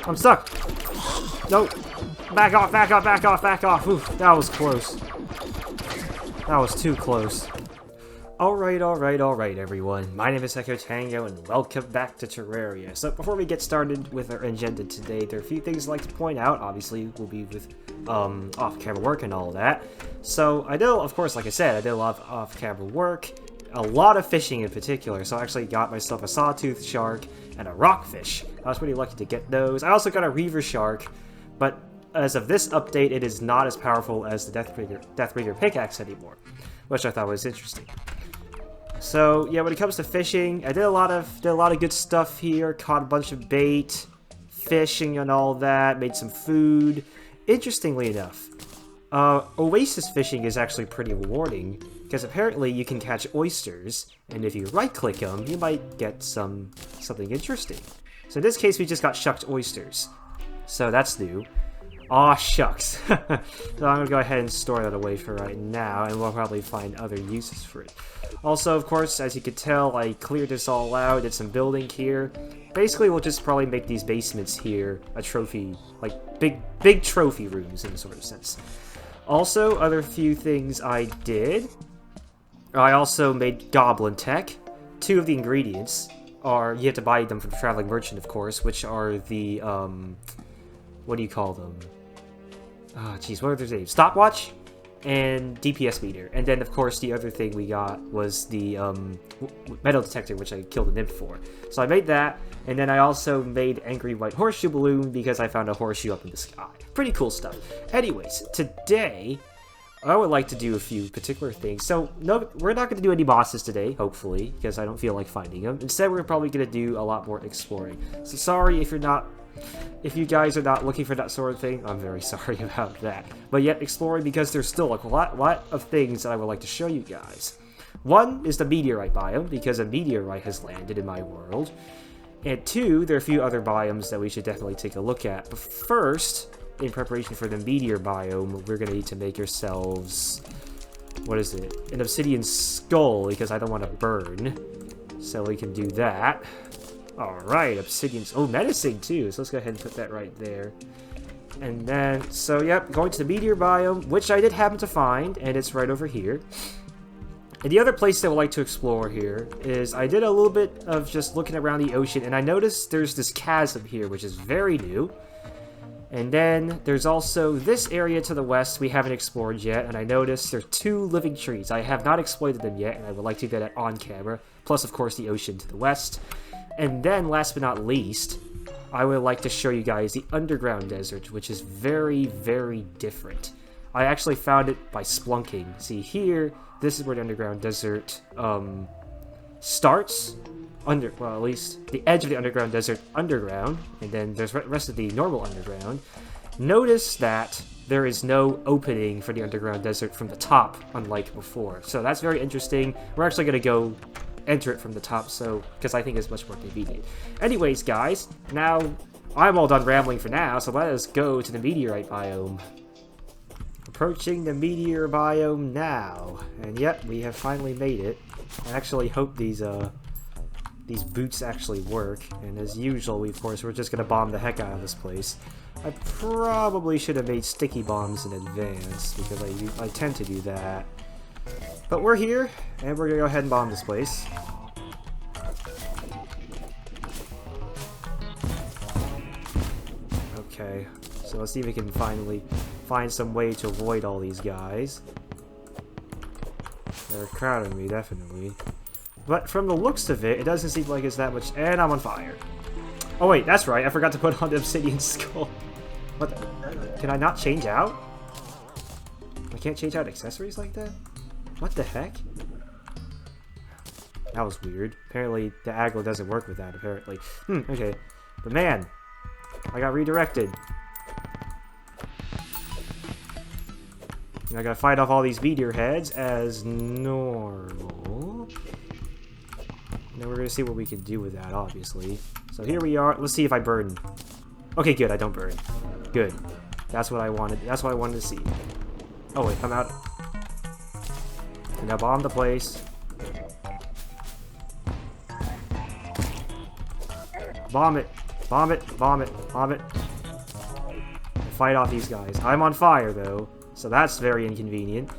I'm stuck. No. Back off, back off, back off, back off. Oof, that was close. That was too close. Alright, everyone. My name is EchoTango, and welcome back to Terraria. So, before we get started with our agenda today, there are a few things I'd like to point out. Obviously, we'll be with off-camera work and all that. So, I know, of course, like I said, I did a lot of off-camera work. A lot of fishing in particular, so I actually got myself a sawtooth shark and a rockfish. I was pretty lucky to get those. I also got a reaver shark, but as of this update, it is not as powerful as the Deathbringer pickaxe anymore, which I thought was interesting. So yeah, when it comes to fishing, I did a lot of good stuff here. Caught a bunch of bait, fishing and all that. Made some food. Interestingly enough, oasis fishing is actually pretty rewarding because apparently you can catch oysters, and if you right-click them, you might get something interesting. So in this case, we just got shucked oysters, so that's new. Aw, shucks. So I'm gonna go ahead and store that away for right now, and we'll probably find other uses for it. Also, of course, as you can tell, I cleared this all out, did some building here. Basically, we'll just probably make these basements here a trophy, like big trophy rooms in a sort of sense. Also, other few things I did. I also made Goblin Tech. 2 of the ingredients are, you have to buy them from the Traveling Merchant, of course, which are the, what do you call them? Ah, jeez, what are their names? Stopwatch and DPS meter. And then, of course, the other thing we got was the metal detector, which I killed a nymph for. So I made that, and then I also made Angry White Horseshoe Balloon because I found a horseshoe up in the sky. Pretty cool stuff. Anyways, today, I would like to do a few particular things. So, no, we're not going to do any bosses today, hopefully, because I don't feel like finding them. Instead, we're probably going to do a lot more exploring. So sorry if you guys are not looking for that sort of thing. I'm very sorry about that. But yet, exploring because there's still like a lot of things that I would like to show you guys. One is the Meteorite Biome, because a meteorite has landed in my world. And 2, there are a few other biomes that we should definitely take a look at. But first, in preparation for the Meteor Biome, we're going to need to make ourselves, what is it? An obsidian skull, because I don't want to burn. So we can do that. Alright, obsidians. Oh, menacing too. So let's go ahead and put that right there. And then, so yep, going to the Meteor Biome, which I did happen to find, and it's right over here. And the other place that I would like to explore here is I did a little bit of just looking around the ocean, and I noticed there's this chasm here, which is very new. And then there's also this area to the west we haven't explored yet, and I noticed there are 2 living trees. I have not exploited them yet, and I would like to do that on camera. Plus, of course, the ocean to the west. And then, last but not least, I would like to show you guys the underground desert, which is very, very different. I actually found it by splunking. See here, this is where the underground desert starts. Well, at least the edge of the underground desert underground, and then there's the rest of the normal underground. Notice that there is no opening for the underground desert from the top, unlike before. So that's very interesting. We're actually going to go enter it from the top, so because I think it's much more convenient. Anyways, guys, now I'm all done rambling for now, so let us go to the Meteorite Biome. Approaching the Meteor Biome now, and yep, we have finally made it. I actually hope these boots actually work, and as usual, we're just gonna bomb the heck out of this place. I probably should have made sticky bombs in advance because I tend to do that. But we're here, and we're gonna go ahead and bomb this place. Okay, so let's see if we can finally find some way to avoid all these guys. They're crowding me, definitely. But from the looks of it, it doesn't seem like it's that much. And I'm on fire. Oh wait, that's right, I forgot to put on the obsidian skull. What the? Can I not change out? I can't change out accessories like that? What the heck? That was weird. Apparently, the aggro doesn't work with that, apparently. Okay. But man, I got redirected. And I gotta fight off all these Meteor Heads as normal. And then we're gonna see what we can do with that, obviously. So here we are. Let's see if I burn. Okay, good, I don't burn. Good. That's what I wanted. That's what I wanted to see. Oh wait, I'm out. And now bomb the place. Bomb it. Bomb it, bomb it, bomb it. Fight off these guys. I'm on fire, though, so that's very inconvenient.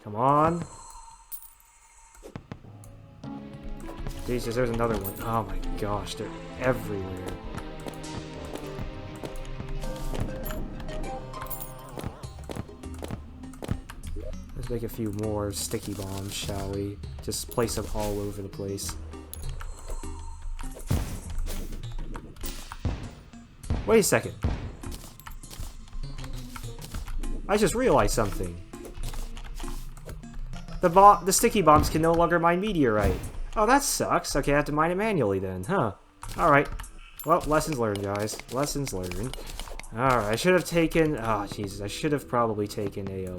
Come on. Jesus, there's another one. Oh my gosh, they're everywhere. Let's make a few more sticky bombs, shall we? Just place them all over the place. Wait a second. I just realized something. The sticky bombs can no longer mine meteorite. Oh, that sucks. Okay, I have to mine it manually then, huh? Alright. Well, lessons learned, guys. Lessons learned. Alright, I should have taken... Oh, Jesus. I should have probably taken a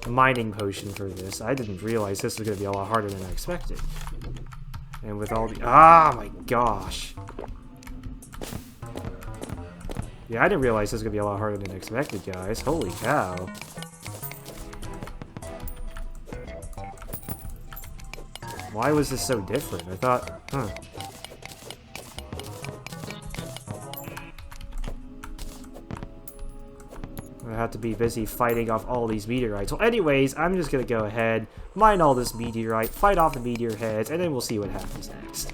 mining potion for this. I didn't realize this was going to be a lot harder than I expected. And with all the... Ah, my gosh. Yeah, I didn't realize this was going to be a lot harder than I expected, guys. Holy cow. Why was this so different? I thought, huh. I have to be busy fighting off all these meteorites. Well, anyways, I'm just gonna go ahead, mine all this meteorite, fight off the Meteor Heads, and then we'll see what happens next.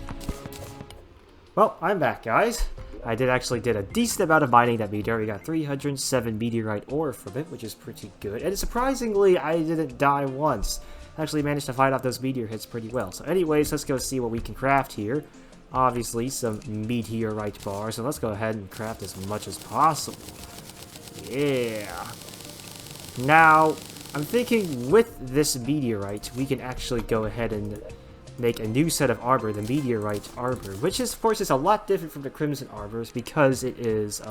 Well, I'm back, guys. I did a decent amount of mining that meteor. We got 307 meteorite ore from it, which is pretty good. And surprisingly, I didn't die once. Actually managed to fight off those meteor hits pretty well. So anyways, let's go see what we can craft here. Obviously, some meteorite bars. So let's go ahead and craft as much as possible. Yeah. Now, I'm thinking with this meteorite, we can actually go ahead and make a new set of armor, the meteorite armor, which is, of course, is a lot different from the crimson armors because it is,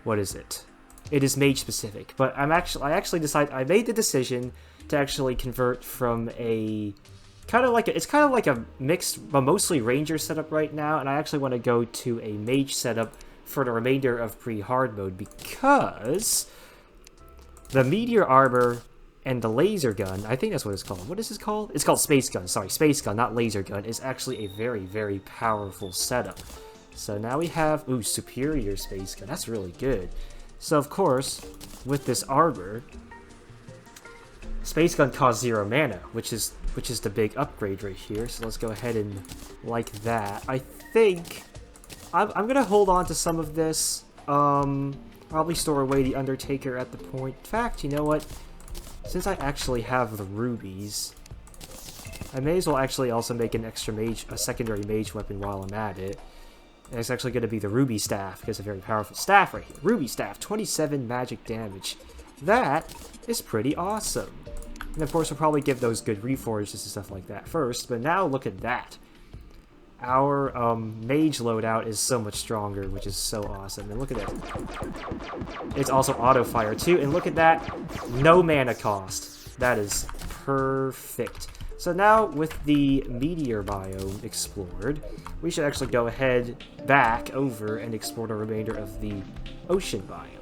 what is it? It is mage specific. But I made the decision to actually convert from a it's kind of like a mixed, but mostly ranger setup right now, and I actually want to go to a mage setup for the remainder of pre-hard mode because the meteor armor and the laser gun, I think that's what it's called. What is this called? It's called space gun. Sorry, space gun, not laser gun, is actually a very, very powerful setup. So now we have, ooh, superior space gun. That's really good. So of course, with this armor, space gun costs 0 mana, which is the big upgrade right here. So let's go ahead and like that. I think I'm gonna hold on to some of this. Probably store away the Undertaker at the point. In fact, you know what? Since I actually have the rubies, I may as well actually also make an extra mage, a secondary mage weapon while I'm at it. And it's actually going to be the Ruby Staff, because it's a very powerful staff right here. Ruby Staff, 27 magic damage. That is pretty awesome. And of course, we'll probably give those good reforges and stuff like that first, but now look at that. Our mage loadout is so much stronger, which is so awesome. And look at that. It's also auto-fire too, and look at that. No mana cost. That is perfect. So now, with the Meteor Biome explored, we should actually go ahead back over and explore the remainder of the Ocean Biome.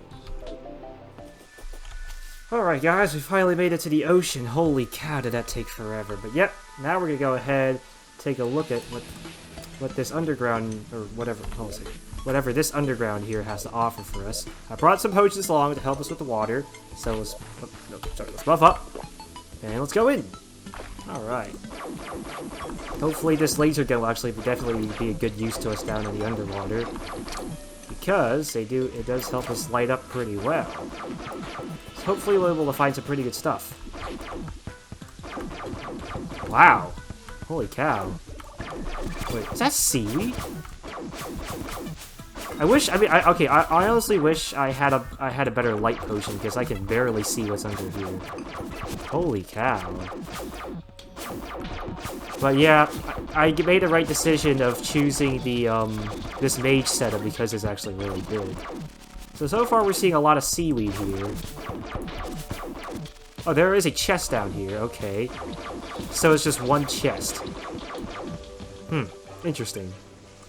Alright guys, we finally made it to the ocean. Holy cow, did that take forever. But yep, now we're going to go ahead, take a look at what this underground, or whatever this underground here has to offer for us. I brought some potions along to help us with the water, so let's buff up, and let's go in. Alright. Hopefully this laser gun will actually definitely be a good use to us down in the underwater, because it does help us light up pretty well. So hopefully we'll be able to find some pretty good stuff. Wow. Holy cow. Wait, is that seaweed? I honestly wish I had a better light potion because I can barely see what's under here. Holy cow. But yeah, I made the right decision of choosing the this mage setup because it's actually really good. So far we're seeing a lot of seaweed here. Oh, there is a chest down here, okay. So it's just one chest. Interesting.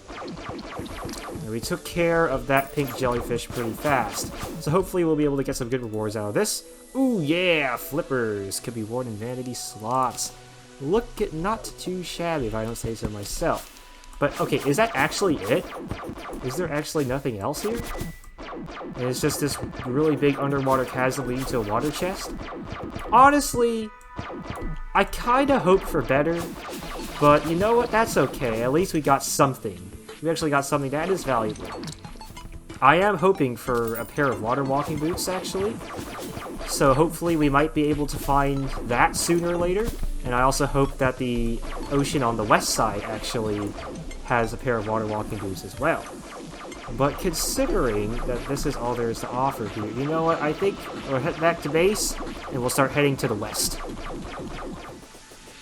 And we took care of that pink jellyfish pretty fast. So hopefully we'll be able to get some good rewards out of this. Ooh, yeah! Flippers! Could be worn in vanity slots. not too shabby if I don't say so myself. But, okay, is that actually it? Is there actually nothing else here? And it's just this really big underwater chasm leading to a water chest? Honestly, I kinda hoped for better, but you know what? That's okay. At least we got something. We actually got something that is valuable. I am hoping for a pair of water walking boots, actually. So hopefully we might be able to find that sooner or later. And I also hope that the ocean on the west side actually has a pair of water walking boots as well. But considering that this is all there is to offer here, you know what? I think we'll head back to base, and we'll start heading to the west.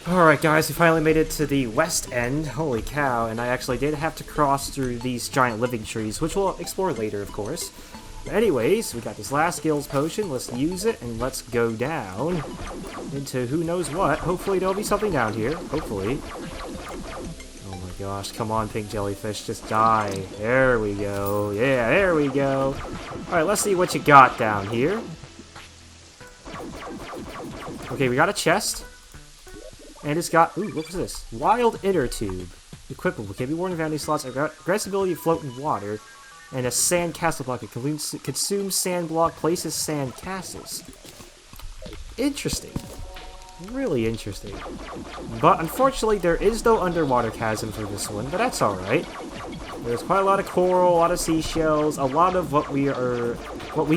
Alright guys, we finally made it to the west end. Holy cow, and I actually did have to cross through these giant living trees, which we'll explore later, of course. But anyways, we got this last skills potion. Let's use it, and let's go down into who knows what. Hopefully there'll be something down here. Hopefully. Oh my gosh, come on, pink jellyfish, just die. There we go. Yeah, there we go. Alright, let's see what you got down here. Okay, we got a chest. And it's got, ooh, what was this? Wild inner tube. Equipable. Can be worn in vanity slots. Aggressive ability to float in water. And a sand castle block. It consumes sand block, places sand castles. Interesting. Really interesting. But unfortunately, there is no underwater chasm for this one, but that's alright. There's quite a lot of coral, a lot of seashells, a lot of what we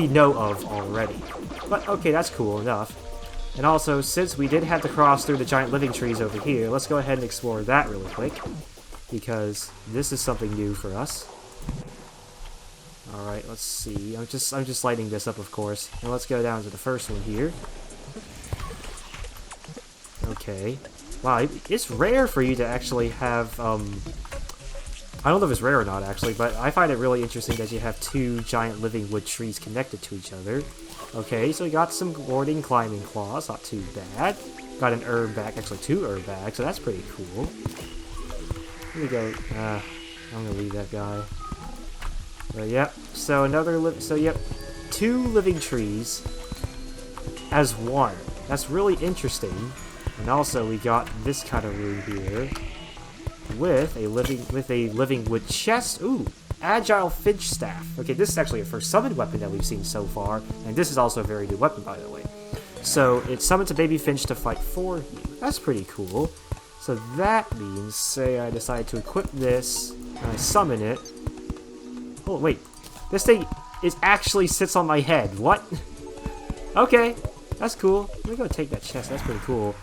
know of already. But okay, that's cool enough. And also, since we did have to cross through the giant living trees over here, let's go ahead and explore that really quick. Because this is something new for us. Alright, let's see. I'm just lighting this up, of course. And let's go down to the first one here. Okay. Wow, it's rare for you to actually have, I don't know if it's rare or not, actually, but I find it really interesting that you have two giant living wood trees connected to each other. Okay, so we got some warding climbing claws, not too bad. Got an herb bag, actually 2 herb bags, so that's pretty cool. Here we go. I'm gonna leave that guy. But yep, so yep, 2 living trees as one. That's really interesting. And also we got this kind of room here with a living wood chest. Ooh. Agile Fynch Staff. Okay, this is actually a first summoned weapon that we've seen so far, and this is also a very new weapon, by the way. So, it summons a baby finch to fight for you. That's pretty cool. So that means, say I decide to equip this, and I summon it. Oh, wait. This thing actually sits on my head. What? Okay, that's cool. Let me go take that chest. That's pretty cool.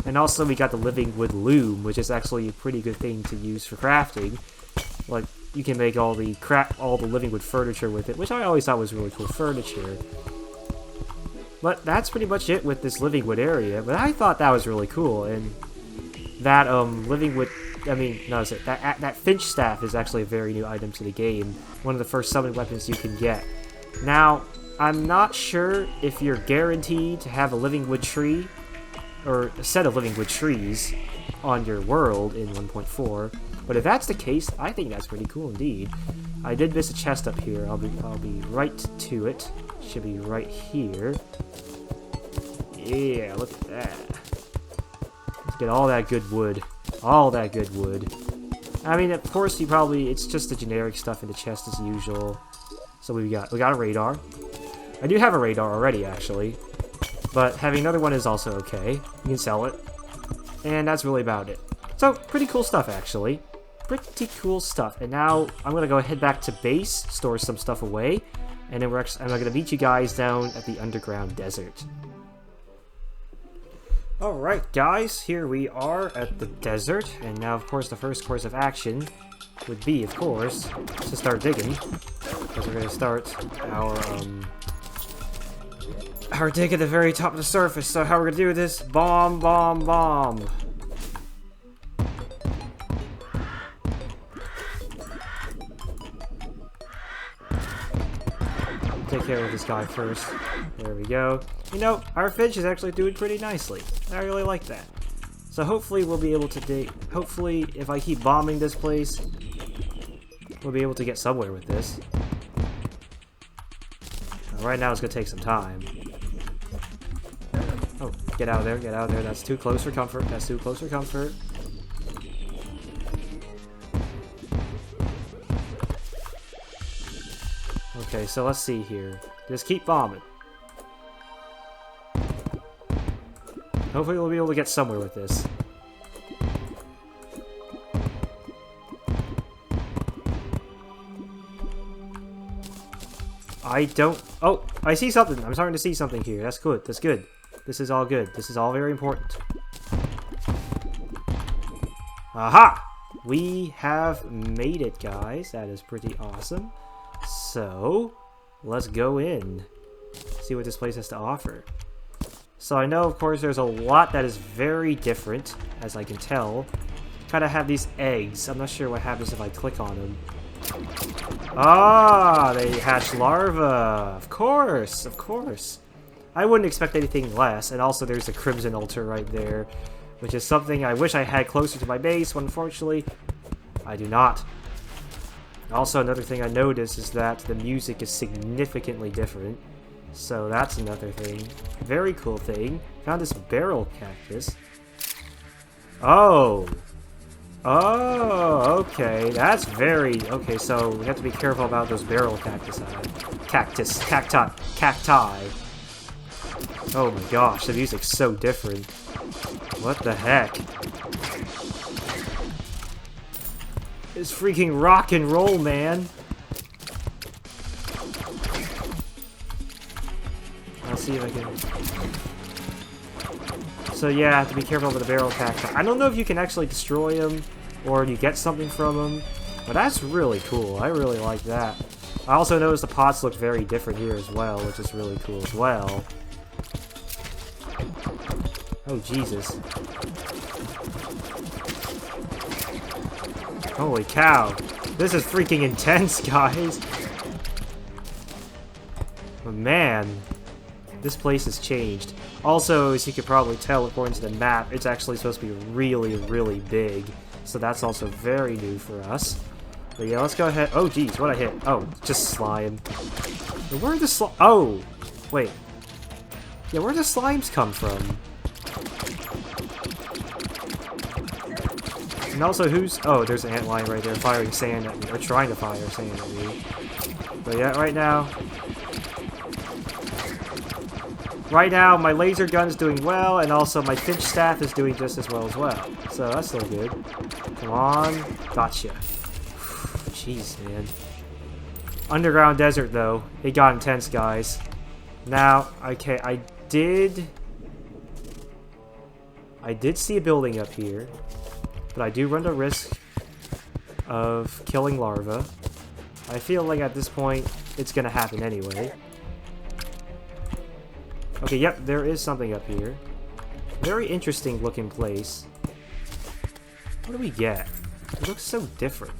And also, we got the living wood loom, which is actually a pretty good thing to use for crafting. Like, you can make all the living wood furniture with it, which I always thought was really cool furniture. But that's pretty much it with this living wood area. But I thought that was really cool, and that that Fynch Staff is actually a very new item to the game. One of the first summoned weapons you can get. Now, I'm not sure if you're guaranteed to have a living wood tree or a set of living wood trees on your world in 1.4. But if that's the case, I think that's pretty cool indeed. I did miss a chest up here. I'll be right to it. Should be right here. Yeah, look at that. Let's get all that good wood. All that good wood. I mean, of course, it's just the generic stuff in the chest as usual. So we got a radar. I do have a radar already, actually. But having another one is also okay. You can sell it. And that's really about it. So, pretty cool stuff, actually. Pretty cool stuff. And now, I'm going to go head back to base, store some stuff away, and then I'm going to meet you guys down at the underground desert. Alright, guys, here we are at the desert, and now, of course, the first course of action would be, of course, to start digging, because we're going to start our dig at the very top of the surface. So how we're going to do this? Bomb, bomb, bomb. Take care of this guy first. There we go. You know, our Fynch is actually doing pretty nicely. I really like that. So hopefully we'll be able to dig. Hopefully, if I keep bombing this place, we'll be able to get somewhere with this. Right now it's going to take some time. Oh, Get out of there, get out of there. That's too close for comfort. That's too close for comfort. Okay, so let's see here. Just keep bombing. Hopefully we'll be able to get somewhere with this. I don't... Oh! I see something! I'm starting to see something here. That's good. That's good. This is all good. This is all very important. Aha! We have made it, guys. That is pretty awesome. So, let's go in. See what this place has to offer. So I know, of course, there's a lot that is very different, as I can tell. Kind of have these eggs. I'm not sure what happens if I click on them. Ah, they hatch larvae. Of course, of course. I wouldn't expect anything less. And also there's a crimson altar right there, which is something I wish I had closer to my base, but unfortunately, I do not. Also, another thing I noticed is that the music is significantly different. So that's another thing. Very cool thing. Found this barrel cactus. Oh! Oh, okay. That's very... Okay, so we have to be careful about those barrel cacti. Cacti. Oh my gosh, the music's so different. What the heck? It's freaking rock and roll, man! I'll see if I can... So yeah, I have to be careful with the barrel cacti. I don't know if you can actually destroy them, or you get something from them, but that's really cool. I really like that. I also noticed the pots look very different here as well, which is really cool as well. Oh, Jesus. Holy cow. This is freaking intense, guys. But man, this place has changed. Also, as you could probably tell according to the map, it's actually supposed to be really, really big. So that's also very new for us. But yeah, let's go ahead. Oh, geez, what'd I hit? Oh, just slime. Where the slime? Oh, wait. Yeah, where do slimes come from? And also, who's... Oh, there's an antlion right there firing sand at me. Or trying to fire sand at me. But yeah, right now... Right now, my laser gun's doing well, and also my Fynch Staff is doing just as well. So that's still good. Come on. Gotcha. Jeez, man. Underground desert, though. It got intense, guys. Now, okay, I did see a building up here, but I do run the risk of killing larvae. I feel like at this point, it's gonna happen anyway. Okay, yep, there is something up here. Very interesting looking place. What do we get? It looks so different.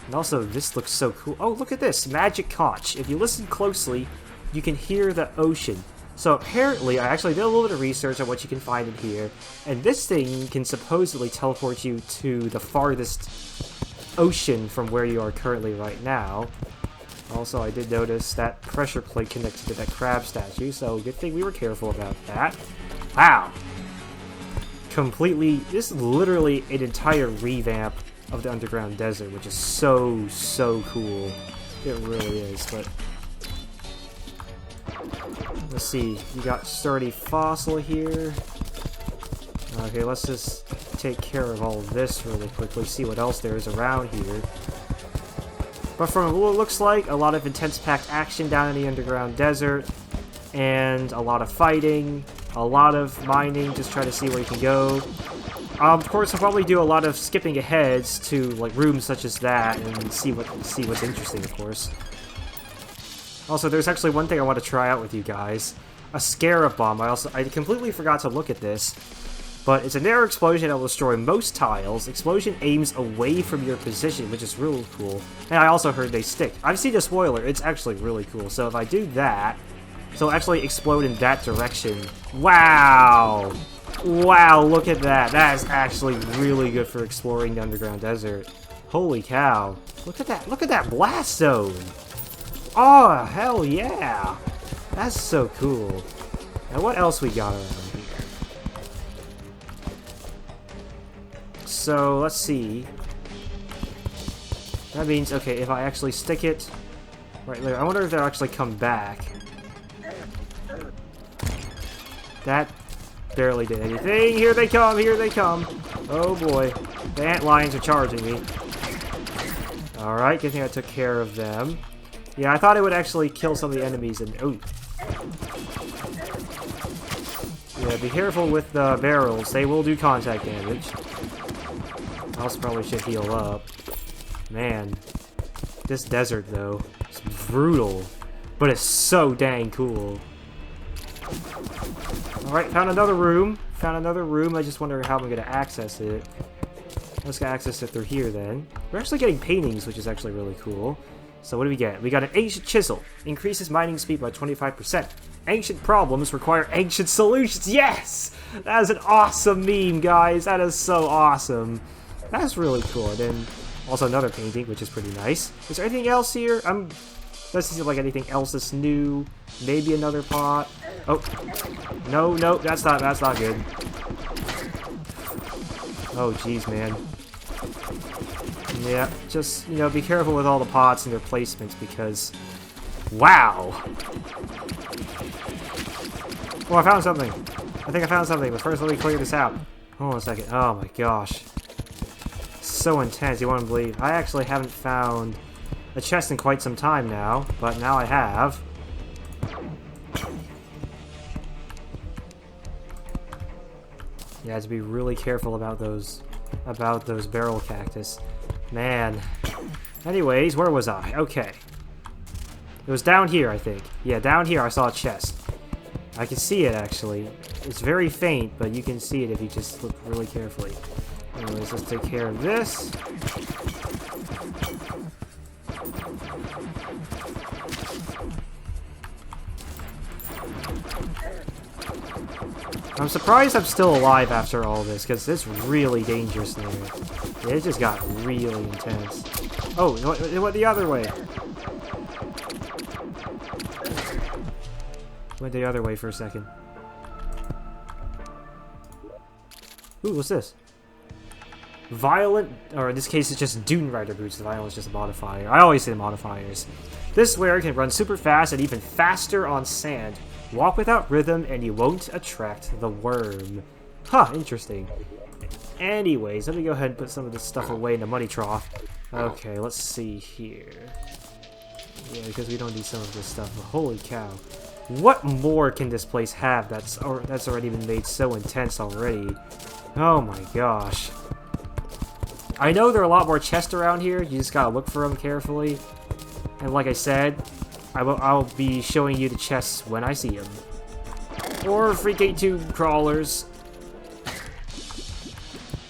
And also, this looks so cool. Oh, look at this! Magic Conch. If you listen closely, you can hear the ocean. So apparently, I actually did a little bit of research on what you can find in here. And this thing can supposedly teleport you to the farthest ocean from where you are currently right now. Also, I did notice that pressure plate connected to that crab statue, so good thing we were careful about that. Wow! Completely, this is literally an entire revamp of the underground desert, which is so, so cool. It really is, but... Let's see, you got sturdy fossil here. Okay, let's just take care of all of this really quickly, see what else there is around here. But from what it looks like, a lot of intense packed action down in the underground desert, and a lot of fighting, a lot of mining, just try to see where you can go. Of course, I'll probably do a lot of skipping ahead to like rooms such as that, and see what's interesting, of course. Also, there's actually one thing I want to try out with you guys. A Scarab Bomb. I completely forgot to look at this. But it's a narrow explosion that will destroy most tiles. Explosion aims away from your position, which is really cool. And I also heard they stick. I've seen a spoiler. It's actually really cool. So if I do that, so it'll actually explode in that direction. Wow! Wow, look at that. That is actually really good for exploring the underground desert. Holy cow. Look at that. Look at that blast zone. Oh, hell yeah. That's so cool. Now what else we got around here? so let's see. That means, okay, if I actually stick it right there, I wonder if they'll actually come back. That barely did anything. Here they come, here they come. Oh boy, the ant lions are charging me. Alright, good thing I took care of them. Yeah, I thought it would actually kill some of the enemies and... oh. Yeah, be careful with the barrels. They will do contact damage. I also probably should heal up. Man, this desert, though, it's brutal. But it's so dang cool. Alright, found another room. Found another room. I just wonder how I'm going to access it. Let's go access it through here, then. We're actually getting paintings, which is actually really cool. So what do we get? We got an ancient chisel. Increases mining speed by 25%. Ancient problems require ancient solutions. Yes! That is an awesome meme, guys. That is so awesome. That's really cool. And then also another painting, which is pretty nice. Is there anything else here? Doesn't seem like anything else that's new. Maybe another pot. Oh. No, no, that's not good. Oh, jeez, man. Yeah, just, you know, be careful with all the pots and their placements because... wow! Oh, I found something! I think I found something, but first let me clear this out. Hold on a second. Oh my gosh. So intense, you won't believe. I actually haven't found a chest in quite some time now, but now I have. You have to be really careful about those barrel cactus. Man. Anyways, where was I? Okay. It was down here, I think. Yeah, down here I saw a chest. I can see it, actually. It's very faint, but you can see it if you just look really carefully. Anyways, let's take care of this. I'm surprised I'm still alive after all this, because it's really dangerous there. Yeah, it just got really intense. Oh, it went the other way. Went the other way for a second. Ooh, what's this? Violent, or in this case it's just Dune Rider boots. The violent is just a modifier. I always say the modifiers. This wearer can run super fast and even faster on sand. Walk without rhythm and you won't attract the worm. Huh, interesting. Anyways, let me go ahead and put some of this stuff away in the money trough. Okay, let's see here. Yeah, because we don't need some of this stuff. But holy cow. What more can this place have that's already been made so intense already? Oh my gosh. I know there are a lot more chests around here. You just gotta look for them carefully. And like I said, I'll be showing you the chests when I see them. Or Freak 82 crawlers.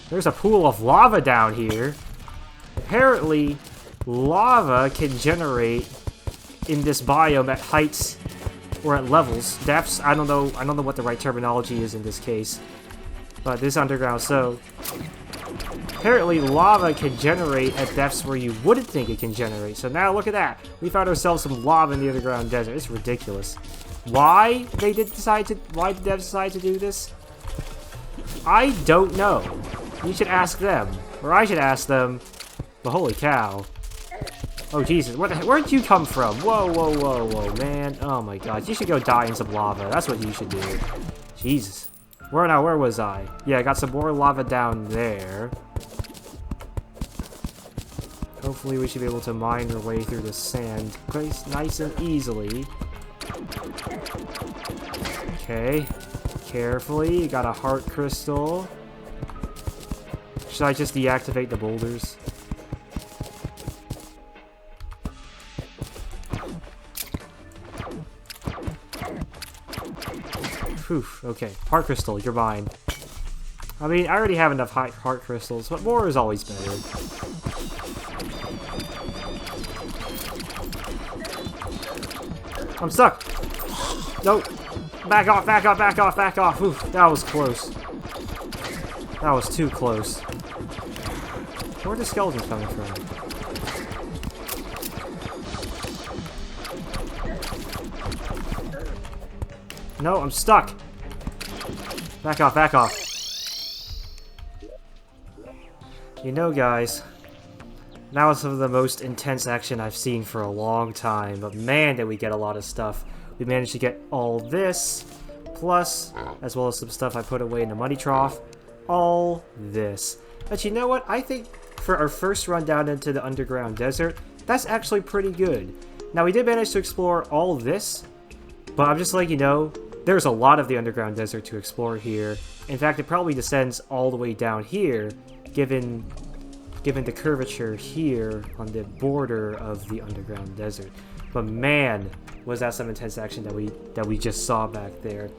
There's a pool of lava down here. Apparently, lava can generate in this biome at heights or at levels, depths. I don't know what the right terminology is in this case. But this underground, so apparently lava can generate at depths where you wouldn't think it can generate. So now look at that. We found ourselves some lava in the underground desert. It's ridiculous. Why did the devs decide to do this? I don't know. You should ask them. Or I should ask them. But holy cow. Oh Jesus, where'd you come from? Whoa, whoa, whoa, whoa, man. Oh my god, you should go die in some lava. That's what you should do. Jesus. Where was I? Yeah, I got some more lava down there. Hopefully we should be able to mine our way through the sand nice and easily. Okay. Carefully, got a heart crystal. Should I just deactivate the boulders? Phew, okay. Heart crystal, you're mine. I mean, I already have enough heart crystals, but more is always better. I'm stuck! Nope! Back off, back off, back off, back off! Oof, that was close. That was too close. Where are the skeletons coming from? No, I'm stuck! Back off, back off. You know, guys, that was some of the most intense action I've seen for a long time, but man, did we get a lot of stuff. We managed to get all this, plus, as well as some stuff I put away in the money trough, all this. But you know what? I think for our first run down into the underground desert, that's actually pretty good. Now, we did manage to explore all this, but I'm just letting you know, there's a lot of the underground desert to explore here. In fact, it probably descends all the way down here, given the curvature here on the border of the underground desert. But man, was that some intense action that we just saw back there.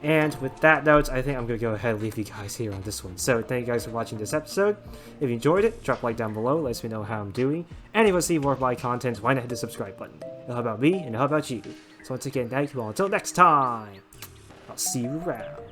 And with that note, I think I'm going to go ahead and leave you guys here on this one. So thank you guys for watching this episode. If you enjoyed it, drop a like down below, lets me know how I'm doing. And if you want to see more of my content, why not hit the subscribe button? It'll help out me and it'll help out you. So once again, thank you all. Until next time, I'll see you around.